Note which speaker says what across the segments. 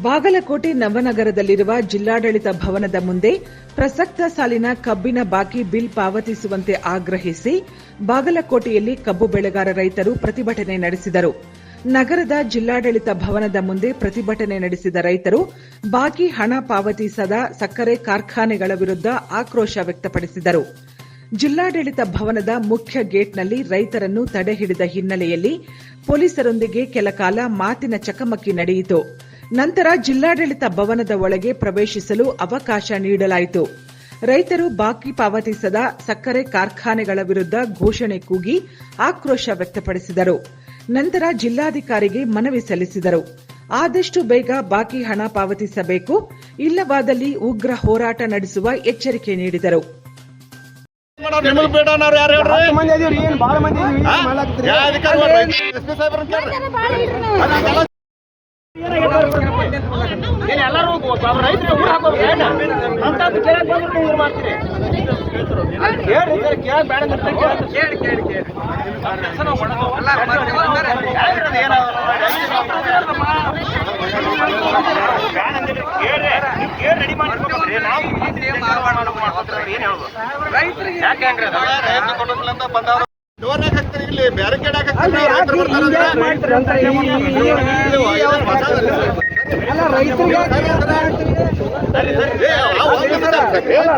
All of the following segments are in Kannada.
Speaker 1: ಬಾಗಲಕೋಟೆ ನವನಗರದಲ್ಲಿರುವ ಜಿಲ್ಲಾಡಳಿತ ಭವನದ ಮುಂದೆ ಪ್ರಸಕ್ತ ಸಾಲಿನ ಕಬ್ಬಿನ ಬಾಕಿ ಬಿಲ್ ಪಾವತಿಸುವಂತೆ ಆಗ್ರಹಿಸಿ ಬಾಗಲಕೋಟೆಯಲ್ಲಿ ಕಬ್ಬು ಬೆಳೆಗಾರ ರೈತರು ಪ್ರತಿಭಟನೆ ನಡೆಸಿದರು. ನಗರದ ಜಿಲ್ಲಾಡಳಿತ ಭವನದ ಮುಂದೆ ಪ್ರತಿಭಟನೆ ನಡೆಸಿದ ರೈತರು ಬಾಕಿ ಹಣ ಪಾವತಿಸದ ಸಕ್ಕರೆ ಕಾರ್ಖಾನೆಗಳ ವಿರುದ್ಧ ಆಕ್ರೋಶ ವ್ಯಕ್ತಪಡಿಸಿದರು. ಜಿಲ್ಲಾಡಳಿತ ಭವನದ ಮುಖ್ಯ ಗೇಟ್ನಲ್ಲಿ ರೈತರನ್ನು ತಡೆಹಿಡಿದ ಹಿನ್ನೆಲೆಯಲ್ಲಿ ಪೊಲೀಸರೊಂದಿಗೆ ಕೆಲಕಾಲ ಮಾತಿನ ಚಕಮಕಿ ನಡೆಯಿತು. ನಂತರ ಜಿಲ್ಲಾಡಳಿತ ಭವನದ ಒಳಗೆ ಪ್ರವೇಶಿಸಲು ಅವಕಾಶ ನೀಡಲಾಯಿತು. ರೈತರು ಬಾಕಿ ಪಾವತಿಸದ ಸಕ್ಕರೆ ಕಾರ್ಖಾನೆಗಳ ವಿರುದ್ಧ ಘೋಷಣೆ ಕೂಗಿ ಆಕ್ರೋಶ ವ್ಯಕ್ತಪಡಿಸಿದರು. ನಂತರ ಜಿಲ್ಲಾಧಿಕಾರಿಗೆ ಮನವಿ ಸಲ್ಲಿಸಿದರು. ಆದಷ್ಟು ಬೇಗ ಬಾಕಿ ಹಣ ಪಾವತಿಸಬೇಕು, ಇಲ್ಲವಾದಲ್ಲಿ ಉಗ್ರ ಹೋರಾಟ ನಡೆಸುವ ಎಚ್ಚರಿಕೆ ನೀಡಿದರು.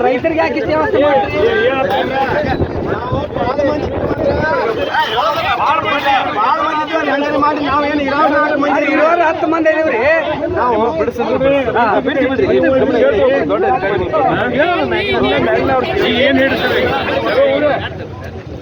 Speaker 2: ರೈತರಿಗೆ ಹಾಕಿ ಇರೋರು 10 ಮಂದಿ ಇದೀವ್ರಿ. ನಾವು ಏನ್ ಹೇಳ್ತೀರಿ?